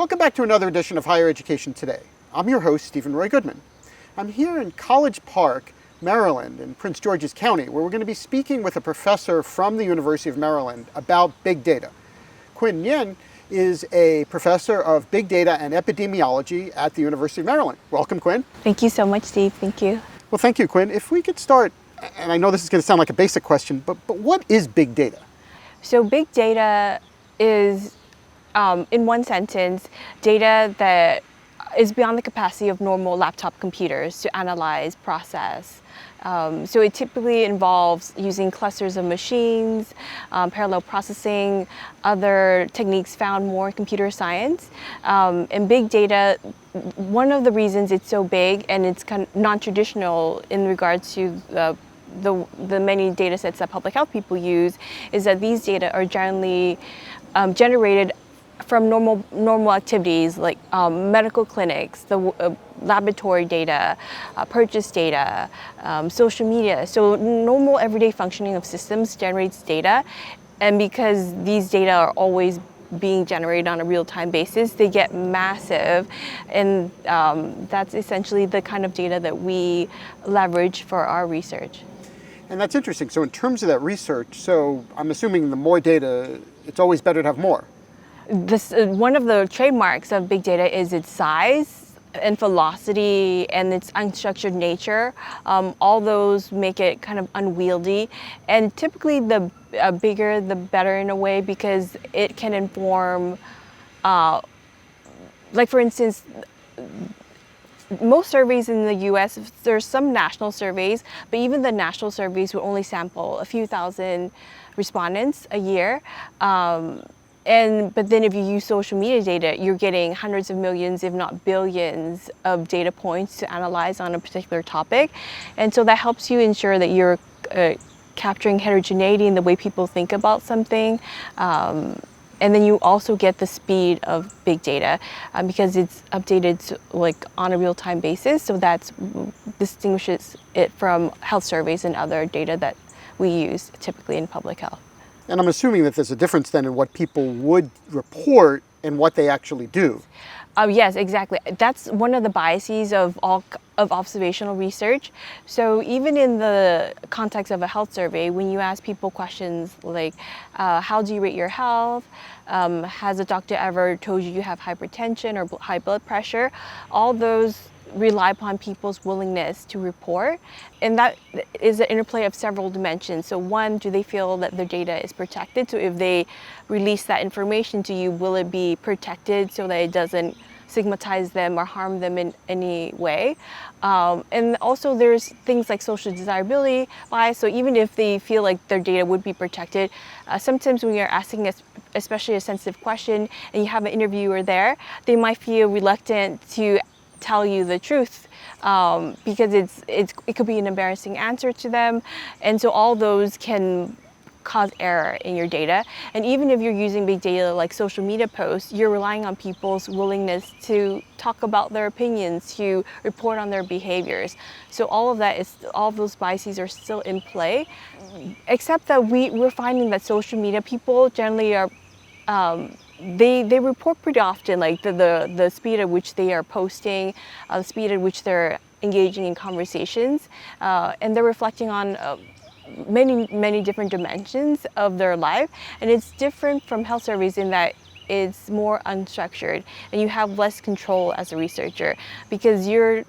Welcome back to another edition of Higher Education Today. I'm your host, Stephen Roy Goodman. I'm here in College Park, Maryland, in Prince George's County, where we're going to be speaking with a professor from the University of Maryland about big data. Nguyen is a professor of big data and epidemiology at the University of Maryland. Welcome, Quynh. Thank you so much, Steve. Thank you. Well, thank you, Quynh. If we could start, and I know this is going to sound like a basic question, but what is big data? So big data is, in one sentence, data that is beyond the capacity of normal laptop computers to analyze, process. So it typically involves using clusters of machines, parallel processing, other techniques found more in computer science. And big data, one of the reasons it's so big and it's kind of non-traditional in regards to the many data sets that public health people use is that these data are generally generated from normal activities like medical clinics, the laboratory data, purchase data, social media. So normal everyday functioning of systems generates data, and because these data are always being generated on a real-time basis, they get massive, and that's essentially the kind of data that we leverage for our research. And that's interesting. So in terms of that research, so I'm assuming the more data, it's always better to have more. One of the trademarks of big data is its size and velocity and its unstructured nature. All those make it kind of unwieldy. And typically the bigger, the better in a way, because it can inform, like for instance, most surveys in the US, there's some national surveys, but even the national surveys will only sample a few thousand respondents a year. But then if you use social media data, you're getting hundreds of millions, if not billions, of data points to analyze on a particular topic. And so that helps you ensure that you're capturing heterogeneity in the way people think about something. And then you also get the speed of big data because it's updated like on a real-time basis. So that distinguishes it from health surveys and other data that we use typically in public health. And I'm assuming that there's a difference then in what people would report and what they actually do. Yes, exactly. That's one of the biases of observational research. So even in the context of a health survey, when you ask people questions like, how do you rate your health? Has a doctor ever told you you have hypertension or high blood pressure? All those rely upon people's willingness to report. And that is an interplay of several dimensions. So one, do they feel that their data is protected? So if they release that information to you, will it be protected so that it doesn't stigmatize them or harm them in any way? And also there's things like social desirability bias. So even if they feel like their data would be protected, sometimes when you're asking especially a sensitive question and you have an interviewer there, they might feel reluctant to tell you the truth because it could be an embarrassing answer to them. And so all those can cause error in your data. And even if you're using big data like social media posts, you're relying on people's willingness to talk about their opinions, to report on their behaviors. So all of those biases are still in play, except that we're finding that social media people generally are they report pretty often, like the speed at which they are posting, the speed at which they're engaging in conversations, and they're reflecting on many different dimensions of their life. And it's different from health surveys in that it's more unstructured and you have less control as a researcher because you're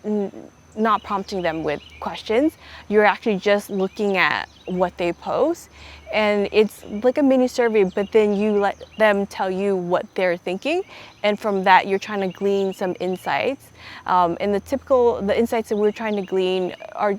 not prompting them with questions. You're actually just looking at what they post. And it's like a mini survey, but then you let them tell you what they're thinking. And from that, you're trying to glean some insights. And the insights that we're trying to glean are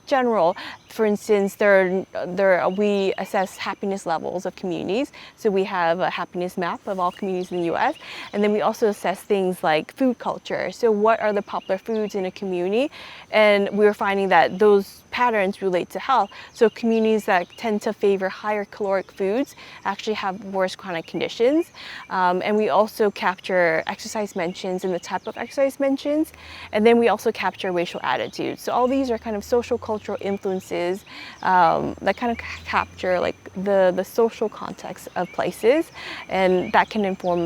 general. For instance, we assess happiness levels of communities. So we have a happiness map of all communities in the US. And then we also assess things like food culture. So what are the popular foods in a community? And we're finding that those patterns relate to health. So communities that tend to favor higher caloric foods actually have worse chronic conditions. And we also capture exercise mentions and the type of exercise mentions. And then we also capture racial attitudes. So all these are kind of social, cultural, cultural influences that kind of capture like the social context of places, and that can inform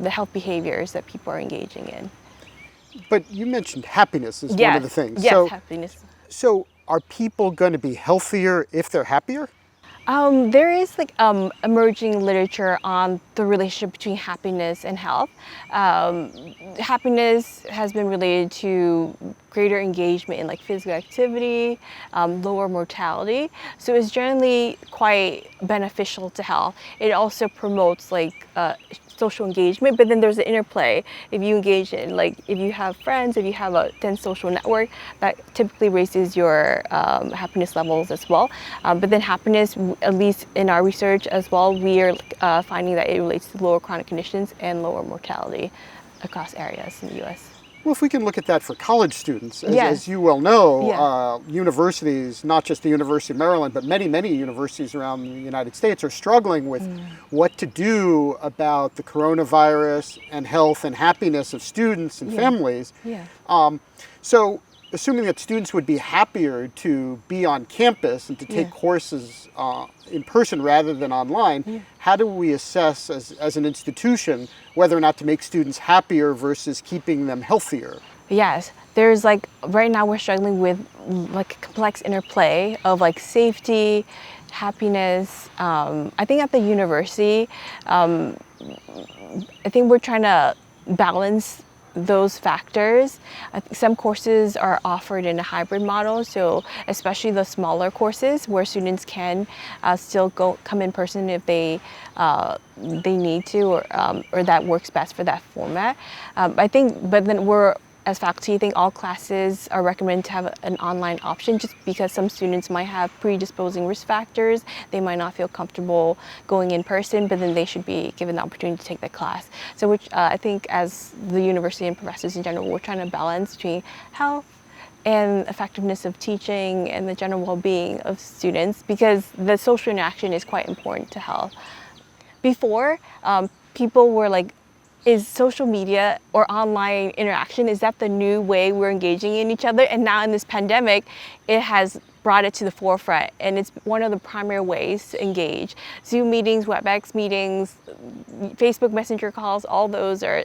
the health behaviors that people are engaging in. But you mentioned happiness is one Yes, of the things. yes, happiness. So are people going to be healthier if they're happier? There is like emerging literature on the relationship between happiness and health. Happiness has been related to greater engagement in like physical activity, lower mortality. So it's generally quite beneficial to health. It also promotes like social engagement, but then there's the interplay. If you engage in, like, if you have friends, if you have a dense social network, that typically raises your happiness levels as well. But then happiness, at least in our research as well, we are finding that it relates to lower chronic conditions and lower mortality across areas in the U.S. Well, if we can look at that for college students, as, Yes. as you well know, Yeah. universities, not just the University of Maryland, but many, many universities around the United States are struggling with what to do about the coronavirus and health and happiness of students and families. Yeah. So assuming that students would be happier to be on campus and to take Yeah. courses in person rather than online, how do we assess as an institution whether or not to make students happier versus keeping them healthier? Yes, there's like, right now we're struggling with like a complex interplay of like safety, happiness. I think at the university, I think we're trying to balance those factors. I think some courses are offered in a hybrid model, so especially the smaller courses where students can still come in person if they need to, or that works best for that format. I think, but then as faculty, I think all classes are recommended to have an online option, just because some students might have predisposing risk factors. They might not feel comfortable going in person, but then they should be given the opportunity to take the class. So which I think as the university and professors in general, we're trying to balance between health and effectiveness of teaching and the general well-being of students, because the social interaction is quite important to health. Before, people were like, is social media or online interaction, is that the new way we're engaging in each other? And now in this pandemic, it has brought it to the forefront, and it's one of the primary ways to engage. Zoom meetings, WebEx meetings, Facebook Messenger calls, all those are,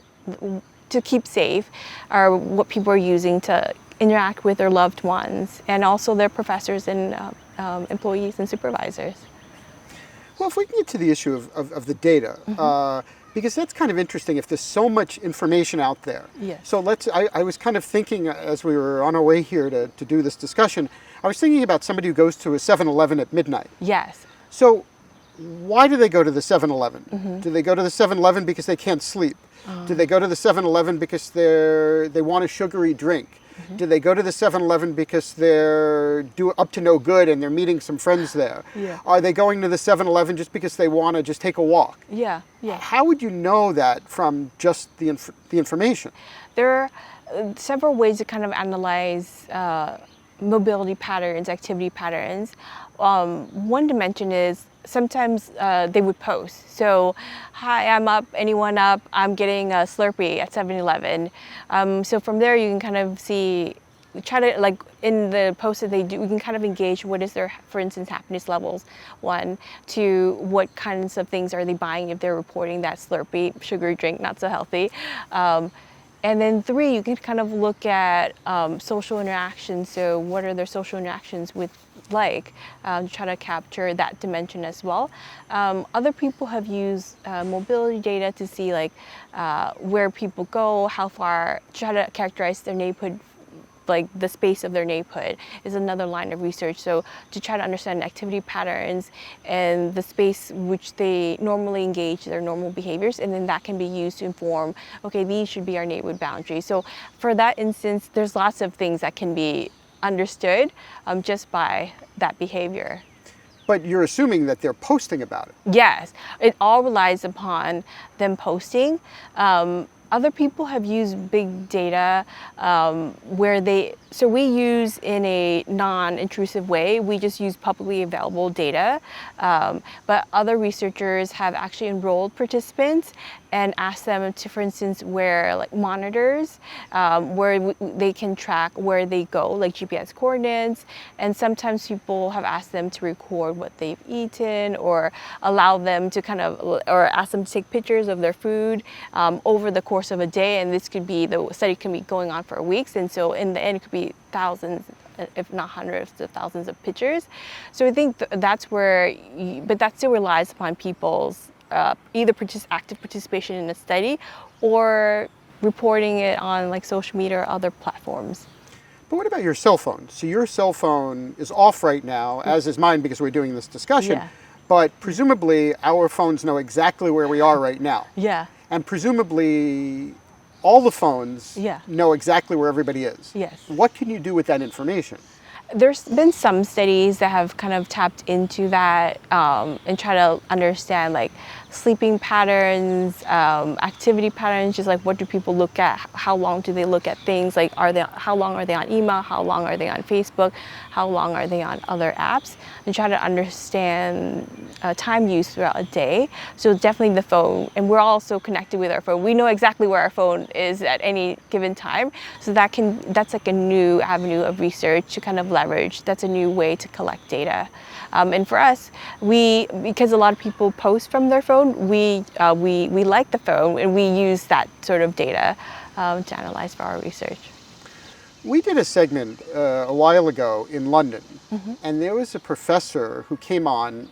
to keep safe, are what people are using to interact with their loved ones, and also their professors and employees and supervisors. Well, if we can get to the issue of the data, because that's kind of interesting if there's so much information out there. Yes. So I was kind of thinking as we were on our way here to do this discussion, I was thinking about somebody who goes to a 7-Eleven at midnight. Yes. So why do they go to the 7-Eleven? Do they go to the 7-Eleven because they can't sleep? Do they go to the 7-Eleven because they want a sugary drink? Do they go to the 7-Eleven because they're up to no good and they're meeting some friends there? Yeah. Are they going to the 7-Eleven just because they want to just take a walk? Yeah, yeah. How would you know that from just the information? There are several ways to kind of analyze mobility patterns, activity patterns. One dimension is sometimes they would post. So, hi, I'm up, anyone up? I'm getting a Slurpee at 7-Eleven. So from there you can kind of see, try to, like, in the posts that they do, we can kind of engage what is their, for instance, happiness levels, 1, to what kinds of things are they buying if they're reporting that Slurpee, sugary drink, not so healthy. And then 3, you can kind of look at social interactions. So what are their social interactions with to try to capture that dimension as well. Other people have used mobility data to see like where people go, how far, try to characterize their neighborhood, like the space of their neighborhood is another line of research. So to try to understand activity patterns and the space which they normally engage, their normal behaviors, and then that can be used to inform, okay, these should be our neighborhood boundaries. So for that instance, there's lots of things that can be understood just by that behavior. But you're assuming that they're posting about it. Yes, it all relies upon them posting. Other people have used big data so we use in a non-intrusive way. We just use publicly available data, but other researchers have actually enrolled participants and asked them to, for instance, wear like monitors where they can track where they go, like GPS coordinates. And sometimes people have asked them to record what they've eaten, or allow them to or ask them to take pictures of their food over the course of a day. And the study can be going on for weeks. And so in the end, it could be thousands, if not hundreds of thousands of pictures. So I think that's where, but that still relies upon people's either active participation in the study or reporting it on like social media or other platforms. But what about your cell phone? So your cell phone is off right now, as is mine because we're doing this discussion. Yeah. But presumably our phones know exactly where we are right now. Yeah. And presumably all the phones know exactly where everybody is. Yes. What can you do with that information? There's been some studies that have kind of tapped into that and try to understand like sleeping patterns, activity patterns, just like what do people look at, how long do they look at things, like how long are they on email, how long are they on Facebook, how long are they on other apps, and try to understand time use throughout a day. So definitely the phone, and we're also connected with our phone. We know exactly where our phone is at any given time. So that's like a new avenue of research to kind of leverage. That's a new way to collect data. And for us, because a lot of people post from their phone, we like the phone, and we use that sort of data to analyze for our research. We did a segment a while ago in London, and there was a professor who came on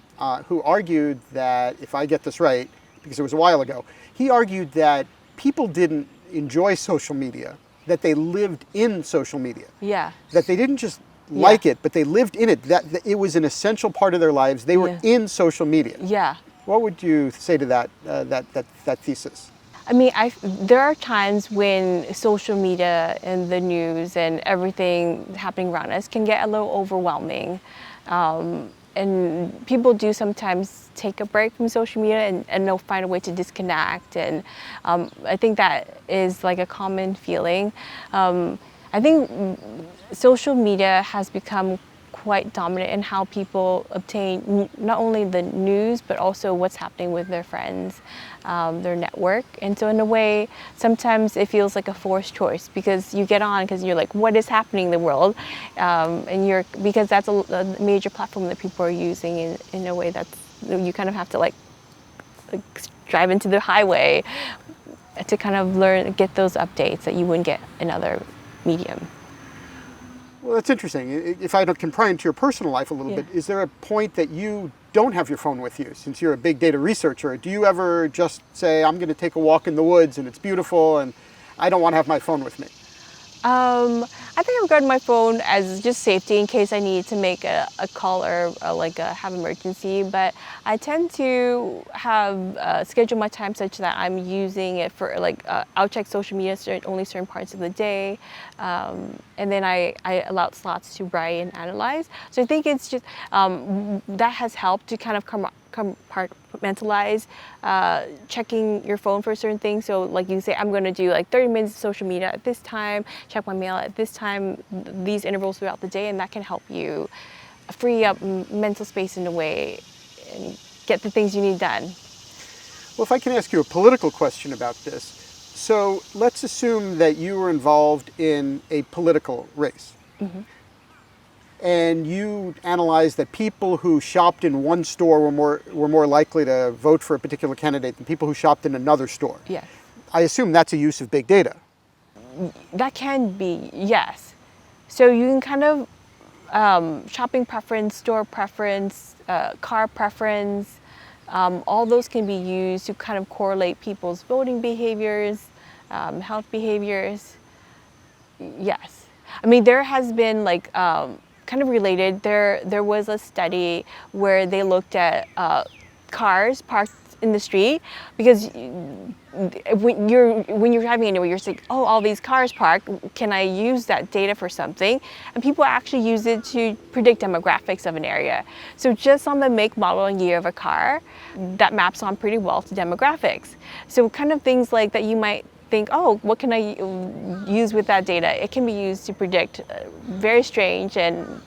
who argued that, if I get this right, because it was a while ago, he argued that people didn't enjoy social media, that they lived in social media. Yeah. That they didn't just like it, but they lived in it, that it was an essential part of their lives. They were in social media. Yeah. What would you say to that thesis? I mean, there are times when social media and the news and everything happening around us can get a little overwhelming. And people do sometimes take a break from social media and they'll find a way to disconnect. And I think that is like a common feeling. I think social media has become quite dominant in how people obtain not only the news, but also what's happening with their friends, their network. And so in a way, sometimes it feels like a forced choice, because you get on because you're like, what is happening in the world? Because that's a major platform that people are using in a way that you kind of have to like drive into the highway to kind of get those updates that you wouldn't get in other medium. Well, that's interesting. If I can pry into your personal life a little bit, is there a point that you don't have your phone with you, since you're a big data researcher? Do you ever just say, I'm going to take a walk in the woods and it's beautiful and I don't want to have my phone with me? I think I've got my phone as just safety in case I need to make a call or have emergency. But I tend to have schedule my time such that I'm using it for I'll check social media only certain parts of the day, and then I allow slots to write and analyze. So I think it's just that has helped to kind of compartmentalize checking your phone for certain things. So like you say, I'm going to do like 30 minutes of social media at this time, check my mail at this time, these intervals throughout the day, and that can help you free up mental space in a way and get the things you need done. Well, if I can ask you a political question about this. So let's assume that you were involved in a political race. Mm-hmm. And you analyzed that people who shopped in one store were more likely to vote for a particular candidate than people who shopped in another store. Yes. I assume that's a use of big data. That can be, yes. So you can kind of shopping preference, store preference, car preference, all those can be used to kind of correlate people's voting behaviors, health behaviors. Yes. I mean, there has been kind of related, there was a study where they looked at cars parked in the street, because when you're driving anywhere, you're saying, oh, all these cars parked, can I use that data for something? And people actually use it to predict demographics of an area. So just on the make, model, and year of a car, that maps on pretty well to demographics. So kind of things like that you might think, oh, what can I use with that data? It can be used to predict very strange and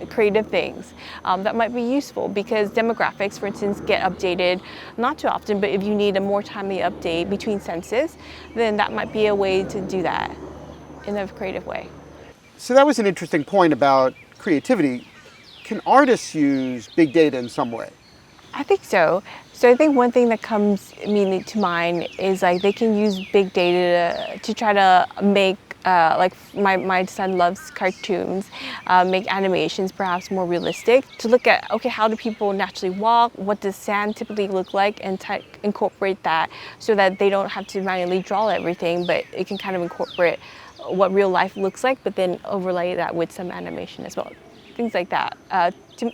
creative things that might be useful, because demographics, for instance, get updated not too often, but if you need a more timely update between census, then that might be a way to do that in a creative way. So that was an interesting point about creativity. Can artists use big data in some way? I think so. So I think one thing that comes immediately to mind is like they can use big data to try to make like my son loves cartoons, make animations perhaps more realistic, to look at, okay, how do people naturally walk, what does sand typically look like, and incorporate that so that they don't have to manually draw everything, but it can kind of incorporate what real life looks like, but then overlay that with some animation as well. Things like that,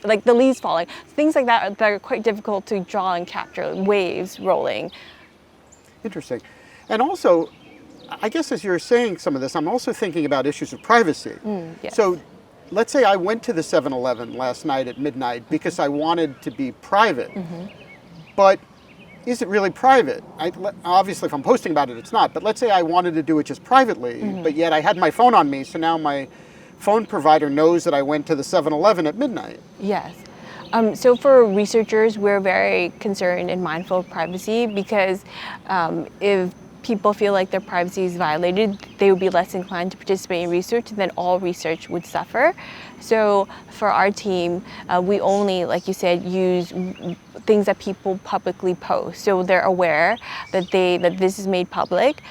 like the leaves falling, things like that are quite difficult to draw and capture, waves rolling. Interesting. And also, I guess as you're saying some of this, I'm also thinking about issues of privacy. Yes. So let's say I went to the 7-Eleven last night at midnight because I wanted to be private. But is it really private? Obviously, if I'm posting about it, it's not. But let's say I wanted to do it just privately, but yet I had my phone on me, so now my phone provider knows that I went to the 7-Eleven at midnight. Yes. So for researchers, we're very concerned and mindful of privacy, because if people feel like their privacy is violated, they would be less inclined to participate in research, and then all research would suffer. So for our team, we only, like you said, use things that people publicly post, so they're aware that this is made public,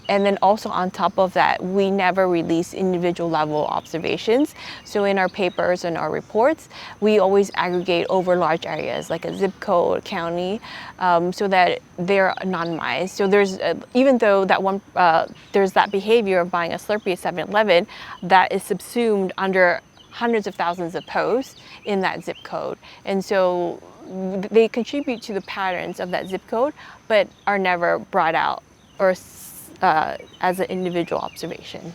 and then also on top of that, we never release individual level observations. So in our papers and our reports, we always aggregate over large areas like a zip code, county, so that they're anonymized. So there's, even though that there's that behavior of buying a Slurpee at 7-Eleven, that is subsumed under hundreds of thousands of posts in that zip code. And so they contribute to the patterns of that zip code, but are never brought out or as an individual observation.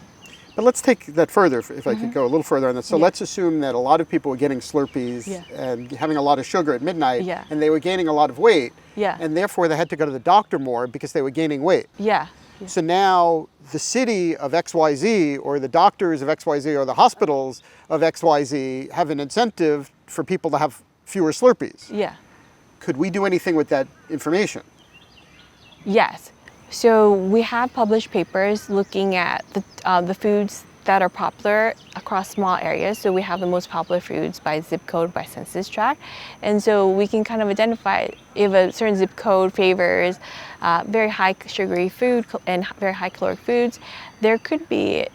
But let's take that further, if I could go a little further on that. So let's assume that a lot of people were getting Slurpees and having a lot of sugar at midnight, and they were gaining a lot of weight, and therefore they had to go to the doctor more because they were gaining weight. So now the city of XYZ, or the doctors of XYZ, or the hospitals of XYZ have an incentive for people to have fewer Slurpees. Could we do anything with that information? Yes. So we have published papers looking at the foods that are popular across small areas. So we have the most popular foods by zip code, by census tract. And so we can kind of identify if a certain zip code favors very high sugary food and very high caloric foods, there could be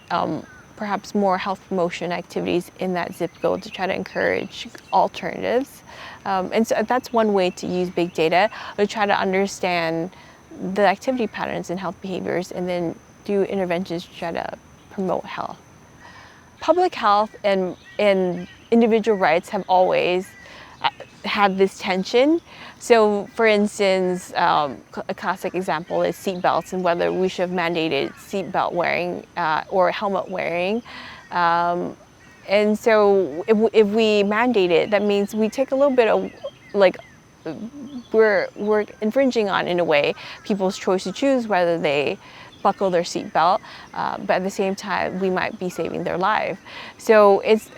perhaps more health promotion activities in that zip code to try to encourage alternatives. And so that's one way to use big data, to try to understand the activity patterns and health behaviors, and then do interventions to try to promote health. Public health and individual rights have always had this tension. So for instance, a classic example is seatbelts, and whether we should have mandated seatbelt wearing or helmet wearing. And so if we mandate it, that means we take a little bit of, like, we're infringing on, in a way, people's choice to choose whether they buckle their seatbelt, but at the same time, we might be saving their life. So it's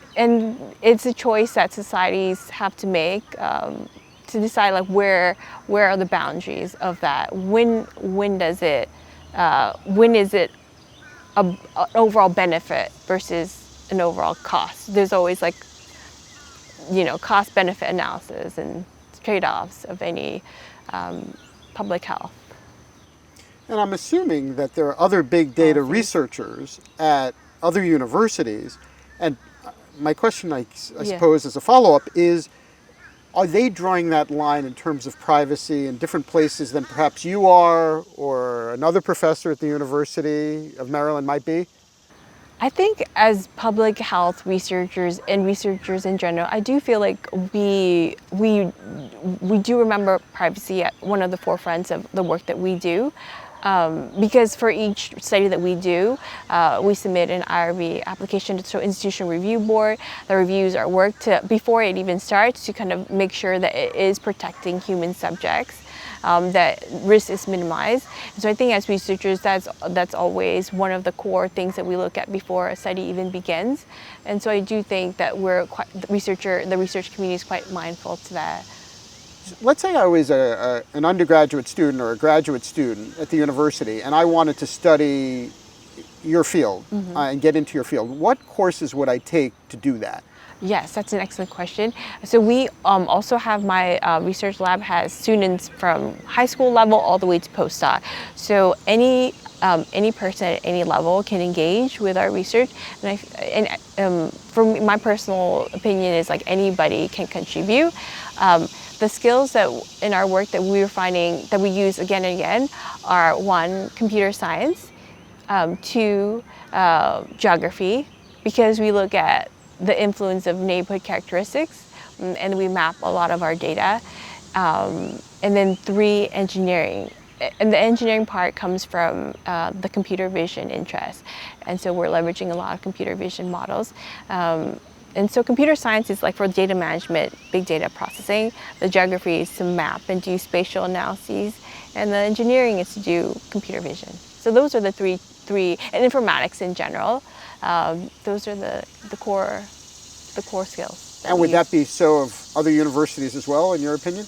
a choice that societies have to make to decide, like, where are the boundaries of that? When is it an overall benefit versus an overall cost? There's always, like, cost benefit analysis and trade-offs of any public health. And I'm assuming that there are other big data researchers at other universities. And my question, I suppose, as a follow-up is, are they drawing that line in terms of privacy in different places than perhaps you are, or another professor at the University of Maryland might be? I think as public health researchers and researchers in general, I do feel like we do remember privacy at one of the forefronts of the work that we do. Because for each study that we do, we submit an IRB application to Institutional Review Board that reviews our work before it even starts, to kind of make sure that it is protecting human subjects. that risk is minimized. And so I think as researchers, that's always one of the core things that we look at before a study even begins. And so I do think that the research community is quite mindful to that. Let's say I was an undergraduate student or a graduate student at the university, and I wanted to study your field and get into your field. What courses would I take to do that? Yes, that's an excellent question. So we also have my research lab has students from high school level all the way to postdoc. So any person at any level can engage with our research. And for me, my personal opinion is like anybody can contribute. The skills that in our work that we're finding that we use again and again are one, computer science, two, geography, because we look at the influence of neighborhood characteristics and we map a lot of our data. And then three, engineering. And the engineering part comes from the computer vision interest. And so we're leveraging a lot of computer vision models. And so computer science is like for data management, big data processing. The geography is to map and do spatial analyses. And the engineering is to do computer vision. So those are the three, and informatics in general. Those are the core skills. And would that be so of other universities as well, in your opinion?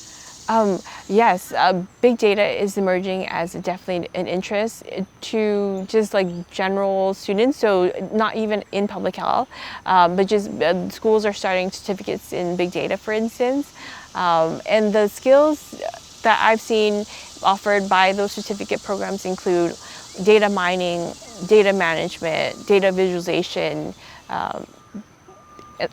Yes, big data is emerging as definitely an interest to just like general students, so not even in public health, but just schools are starting certificates in big data, for instance. And the skills that I've seen offered by those certificate programs include data mining, data management, data visualization,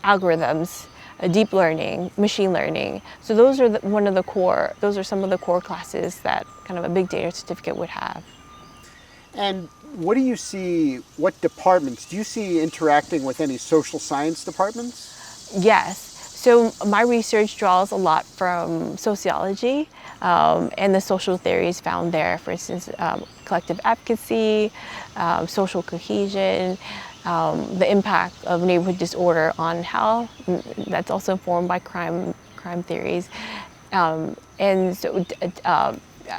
algorithms, deep learning, machine learning. So those are those are some of the core classes that kind of a big data certificate would have. And what do you see, what departments, do you see interacting with any social science departments? Yes. So my research draws a lot from sociology and the social theories found there. For instance, collective advocacy, social cohesion, the impact of neighborhood disorder on health. That's also informed by crime theories. And so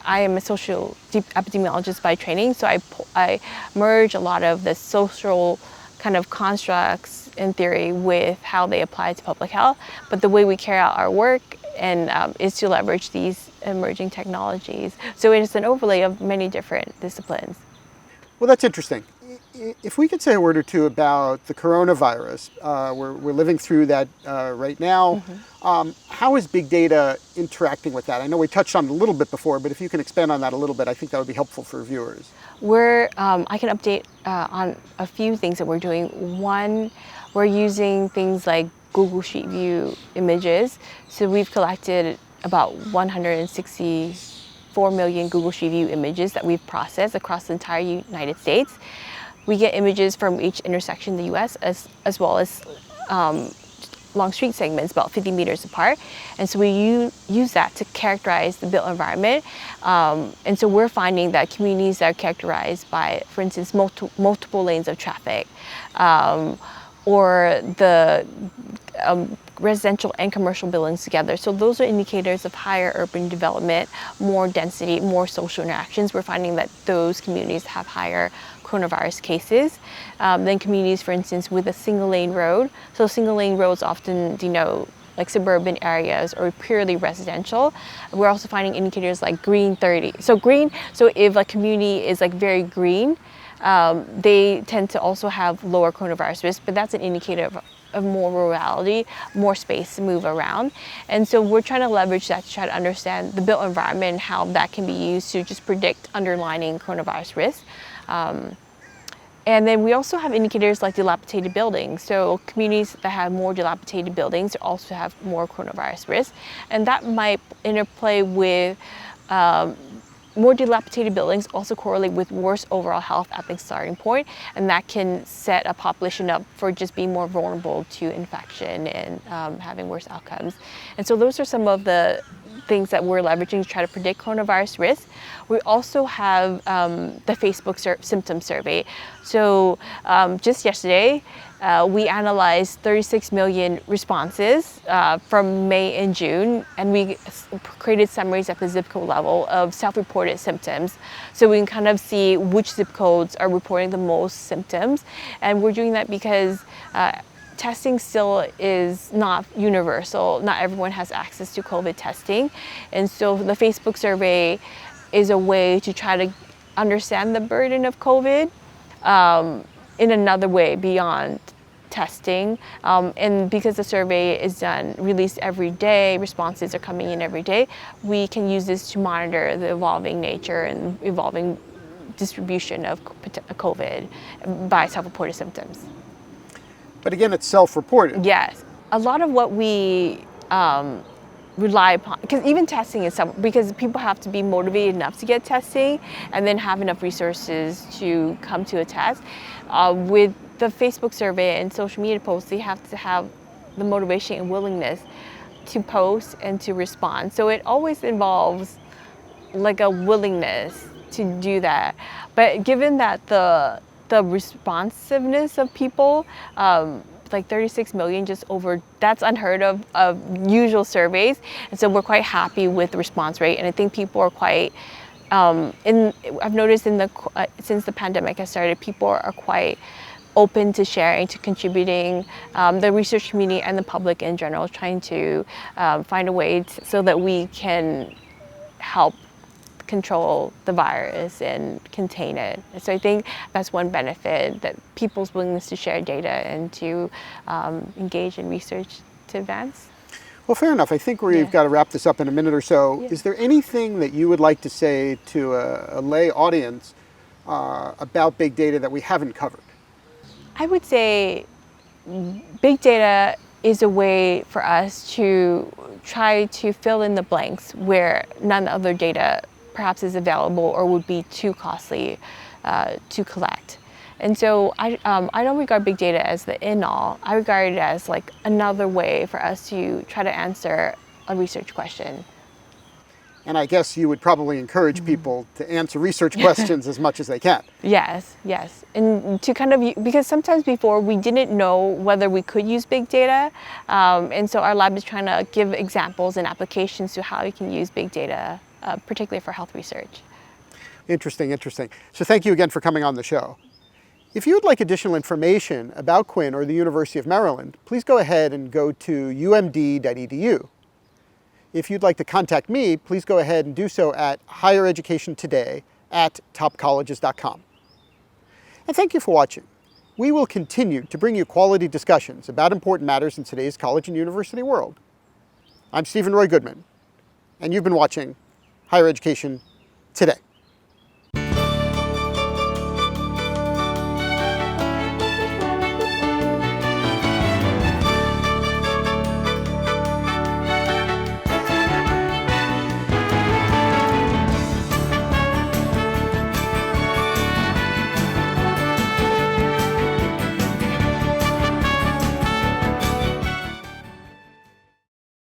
I am a social epidemiologist by training, so I merge a lot of the social kind of constructs in theory with how they apply to public health. But the way we carry out our work is to leverage these emerging technologies. So it's an overlay of many different disciplines. Well, that's interesting. If we could say a word or two about the coronavirus, we're living through that right now. How is big data interacting with that? I know we touched on it a little bit before, but if you can expand on that a little bit, I think that would be helpful for viewers. I can update on a few things that we're doing. One, we're using things like Google Street View images. So we've collected about 164 million Google Street View images that we've processed across the entire United States. We get images from each intersection in the US as well as long street segments about 50 meters apart. And so we use that to characterize the built environment. And so we're finding that communities that are characterized by, for instance, multiple lanes of traffic, or the residential and commercial buildings together. So those are indicators of higher urban development, more density, more social interactions. We're finding that those communities have higher coronavirus cases than communities, for instance, with a single lane road. So single lane roads often denote like suburban areas or purely residential. We're also finding indicators like green 30. So if a community is like very green, they tend to also have lower coronavirus risk, but that's an indicator of more rurality, more space to move around. And so we're trying to leverage that to try to understand the built environment and how that can be used to just predict underlying coronavirus risk. And then we also have indicators like dilapidated buildings. So communities that have more dilapidated buildings also have more coronavirus risk. And that might interplay with more dilapidated buildings also correlate with worse overall health at the starting point, and that can set a population up for just being more vulnerable to infection and having worse outcomes. And so those are some of the things that we're leveraging to try to predict coronavirus risk. We also have the Facebook symptom survey. So just yesterday, we analyzed 36 million responses from May and June, and we created summaries at the zip code level of self-reported symptoms. So we can kind of see which zip codes are reporting the most symptoms. And we're doing that because testing still is not universal. Not everyone has access to COVID testing. And so the Facebook survey is a way to try to understand the burden of COVID in another way beyond testing. And because the survey is released every day, responses are coming in every day, we can use this to monitor the evolving nature and evolving distribution of COVID by self-reported symptoms. But again, it's self-reported. Yes. A lot of what we rely upon, because even testing is because people have to be motivated enough to get testing and then have enough resources to come to a test. With the Facebook survey and social media posts, they have to have the motivation and willingness to post and to respond. So it always involves like a willingness to do that. But given that the responsiveness of people, like 36 million, just over, that's unheard of usual surveys. And so we're quite happy with the response rate. And I think people are quite, I've noticed since the pandemic has started, people are quite open to sharing, to contributing. The research community and the public in general is trying to find a way so that we can help control the virus and contain it. So I think that's one benefit, that people's willingness to share data and to engage in research to advance. Well, fair enough. I think we've got to wrap this up in a minute or so. Is there anything that you would like to say to a lay audience about big data that we haven't covered? I would say big data is a way for us to try to fill in the blanks where none other data perhaps is available or would be too costly to collect. And so I don't regard big data as the end-all. I regard it as like another way for us to try to answer a research question. And I guess you would probably encourage people to answer research questions as much as they can. Yes, yes. And to kind of, because sometimes before we didn't know whether we could use big data. And so our lab is trying to give examples and applications to how you can use big data, particularly for health research. Interesting, interesting. So thank you again for coming on the show. If you would like additional information about Quynh or the University of Maryland, please go ahead and go to umd.edu. If you'd like to contact me, please go ahead and do so at highereducationtoday@topcolleges.com. And thank you for watching. We will continue to bring you quality discussions about important matters in today's college and university world. I'm Stephen Roy Goodman, and you've been watching Higher Education Today.